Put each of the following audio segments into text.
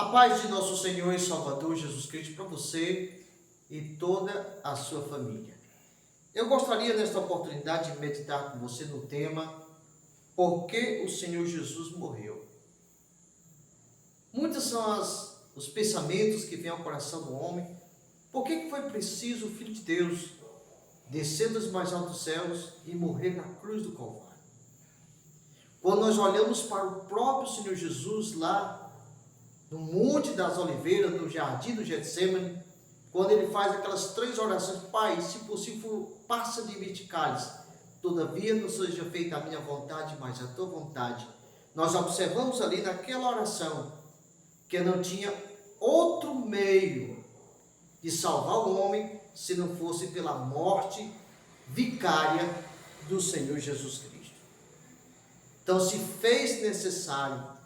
A paz de nosso Senhor e Salvador Jesus Cristo para você e toda a sua família. Eu gostaria nesta oportunidade de meditar com você no tema Por que o Senhor Jesus morreu? Muitos são os pensamentos que vêm ao coração do homem. Por que foi preciso o Filho de Deus descer dos mais altos céus e morrer na cruz do Calvário? Quando nós olhamos para o próprio Senhor Jesus lá no Monte das Oliveiras, no jardim do Getsemane, quando ele faz aquelas 3 orações: Pai, se possível, passa de mim este cálice, todavia não seja feita a minha vontade, mas a tua vontade. Nós observamos ali naquela oração que não tinha outro meio de salvar o homem se não fosse pela morte vicária do Senhor Jesus Cristo. Então se fez necessário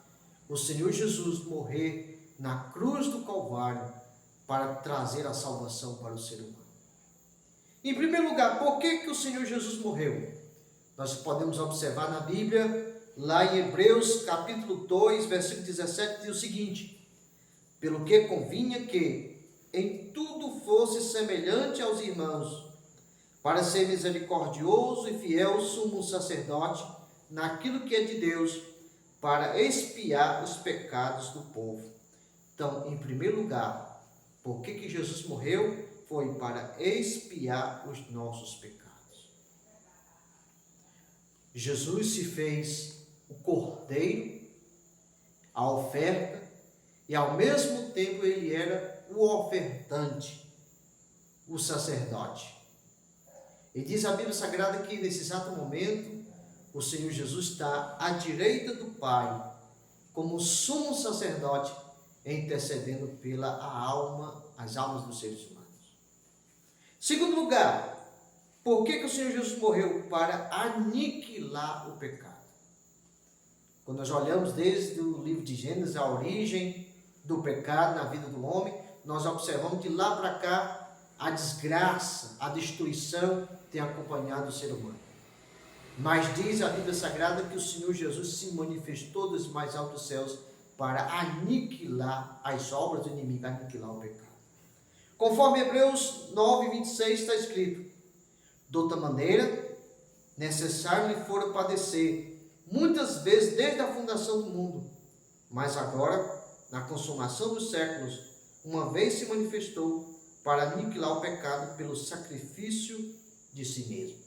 o Senhor Jesus morrer na cruz do Calvário para trazer a salvação para o ser humano. Em primeiro lugar, por que o Senhor Jesus morreu? Nós podemos observar na Bíblia, lá em Hebreus capítulo 2, versículo 17, diz o seguinte: pelo que convinha que em tudo fosse semelhante aos irmãos, para ser misericordioso e fiel sumo sacerdote naquilo que é de Deus, para expiar os pecados do povo. Então, em primeiro lugar, por que Jesus morreu? Foi para expiar os nossos pecados. Jesus se fez o cordeiro, a oferta, e ao mesmo tempo ele era o ofertante, o sacerdote. E diz a Bíblia Sagrada que nesse exato momento o Senhor Jesus está à direita do Pai, como sumo sacerdote, intercedendo as almas dos seres humanos. Segundo lugar, por que o Senhor Jesus morreu? Para aniquilar o pecado. Quando nós olhamos desde o livro de Gênesis, a origem do pecado na vida do homem, nós observamos que lá para cá a desgraça, a destruição tem acompanhado o ser humano. Mas diz a Bíblia Sagrada que o Senhor Jesus se manifestou dos mais altos céus para aniquilar as obras do inimigo, aniquilar o pecado. Conforme Hebreus 9, 26 está escrito: de outra maneira, necessário lhe fora padecer, muitas vezes desde a fundação do mundo, mas agora, na consumação dos séculos, uma vez se manifestou para aniquilar o pecado pelo sacrifício de si mesmo.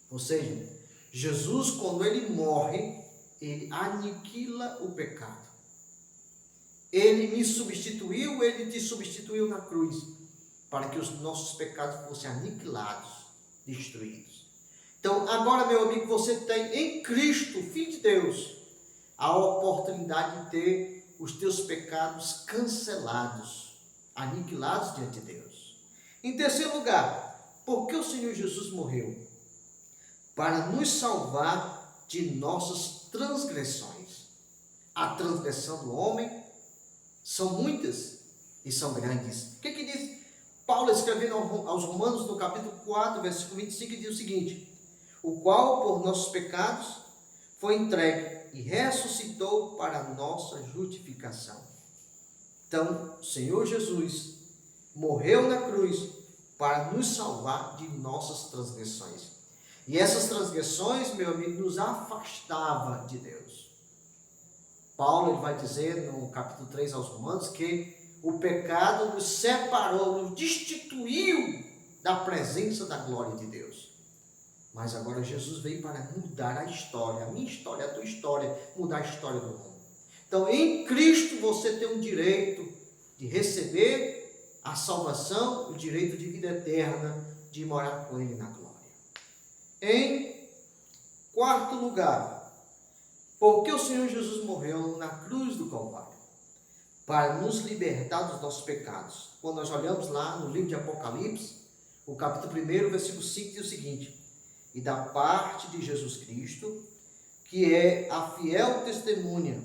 Ou seja, Jesus, quando ele morre, ele aniquila o pecado. Ele me substituiu, ele te substituiu na cruz, para que os nossos pecados fossem aniquilados, destruídos. Então, agora, meu amigo, você tem em Cristo, Filho de Deus, a oportunidade de ter os teus pecados cancelados, aniquilados diante de Deus. Em terceiro lugar, por que o Senhor Jesus morreu? Para nos salvar de nossas transgressões. A transgressão do homem são muitas e são grandes. O que diz Paulo escrevendo aos Romanos no capítulo 4, versículo 25, diz o seguinte: o qual por nossos pecados foi entregue e ressuscitou para a nossa justificação. Então, o Senhor Jesus morreu na cruz para nos salvar de nossas transgressões. E essas transgressões, meu amigo, nos afastava de Deus. Paulo ele vai dizer no capítulo 3 aos Romanos que o pecado nos separou, nos destituiu da presença da glória de Deus. Mas agora Jesus veio para mudar a história, a minha história, a tua história, mudar a história do mundo. Então, em Cristo você tem o direito de receber a salvação, o direito de vida eterna, de morar com Ele na glória. Em quarto lugar, por que o Senhor Jesus morreu na cruz do Calvário? Para nos libertar dos nossos pecados. Quando nós olhamos lá no livro de Apocalipse, o capítulo 1, versículo 5, diz o seguinte: e da parte de Jesus Cristo, que é a fiel testemunha,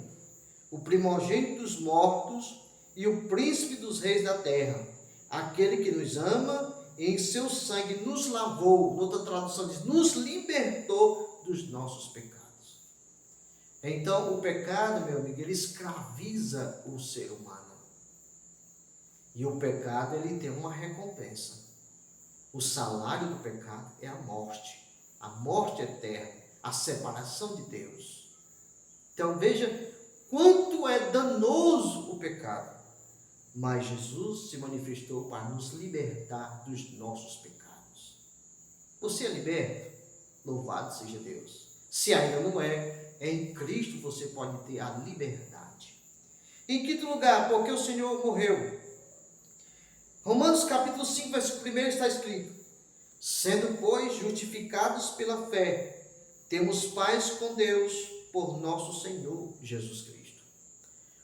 o primogênito dos mortos e o príncipe dos reis da terra, aquele que nos ama e em seu sangue nos lavou, noutra tradução diz, nos libertou dos nossos pecados. Então, o pecado, meu amigo, ele escraviza o ser humano. E o pecado, ele tem uma recompensa. O salário do pecado é a morte eterna, a separação de Deus. Então, veja quanto é danoso o pecado. Mas Jesus se manifestou para nos libertar dos nossos pecados. Você é liberto? Louvado seja Deus. Se ainda não é, em Cristo você pode ter a liberdade. Em quinto lugar, porque o Senhor morreu. Romanos capítulo 5, versículo 1 está escrito: sendo, pois, justificados pela fé, temos paz com Deus por nosso Senhor Jesus Cristo.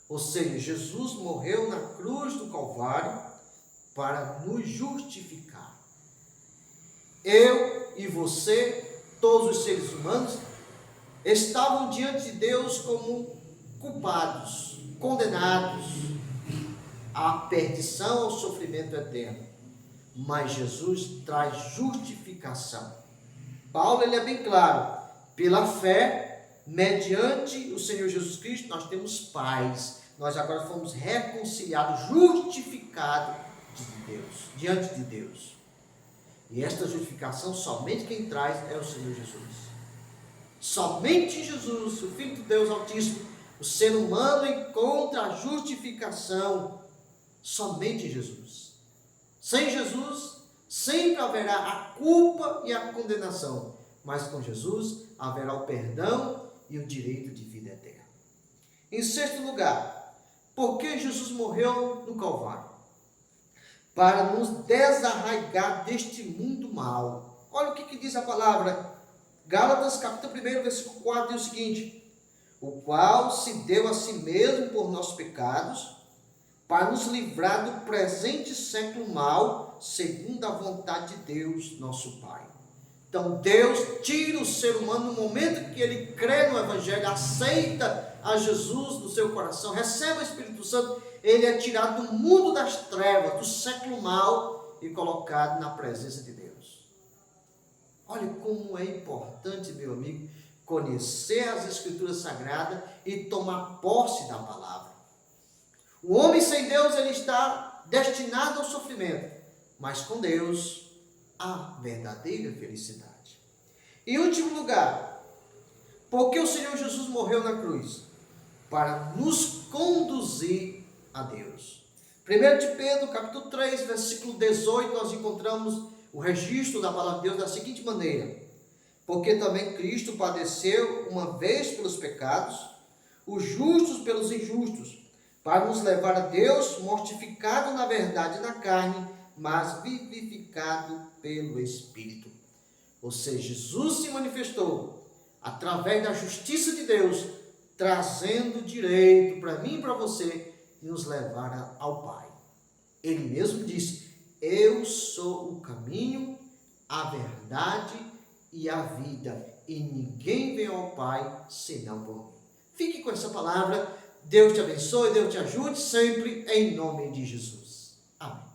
Ou seja, Jesus morreu na cruz do Calvário para nos justificar. Eu e você, todos os seres humanos, estavam diante de Deus como culpados, condenados à perdição, ao sofrimento eterno. Mas Jesus traz justificação. Paulo, ele é bem claro: pela fé, mediante o Senhor Jesus Cristo, nós temos paz. Nós agora fomos reconciliados, justificados de Deus, diante de Deus. E esta justificação, somente quem traz é o Senhor Jesus. Somente Jesus, o Filho de Deus Altíssimo, o ser humano encontra a justificação. Somente Jesus. Sem Jesus, sempre haverá a culpa e a condenação. Mas com Jesus, haverá o perdão e o direito de vida eterna. Em sexto lugar, por que Jesus morreu no Calvário? Para nos desarraigar deste mundo mal. Olha o que diz a palavra. Gálatas capítulo 1, versículo 4, diz o seguinte: o qual se deu a si mesmo por nossos pecados, para nos livrar do presente século mal, segundo a vontade de Deus, nosso Pai. Então, Deus tira o ser humano no momento que ele crê no Evangelho, aceita a Jesus no seu coração, recebe o Espírito Santo, ele é tirado do mundo das trevas, do século mal, e colocado na presença de Deus. Olha como é importante, meu amigo, conhecer as Escrituras Sagradas e tomar posse da palavra. O homem sem Deus, ele está destinado ao sofrimento, mas com Deus, a verdadeira felicidade. Em último lugar, porque o Senhor Jesus morreu na cruz? Para nos conduzir a Deus. 1 de Pedro, capítulo 3, versículo 18, nós encontramos o registro da palavra de Deus da seguinte maneira: porque também Cristo padeceu uma vez pelos pecados, os justos pelos injustos, para nos levar a Deus, mortificado na verdade na carne, mas vivificado pelo Espírito. Ou seja, Jesus se manifestou através da justiça de Deus, trazendo direito para mim e para você, e nos levar ao Pai. Ele mesmo disse: eu sou o caminho, a verdade e a vida, e ninguém vem ao Pai senão por mim. Fique com essa palavra. Deus te abençoe, Deus te ajude sempre, em nome de Jesus. Amém.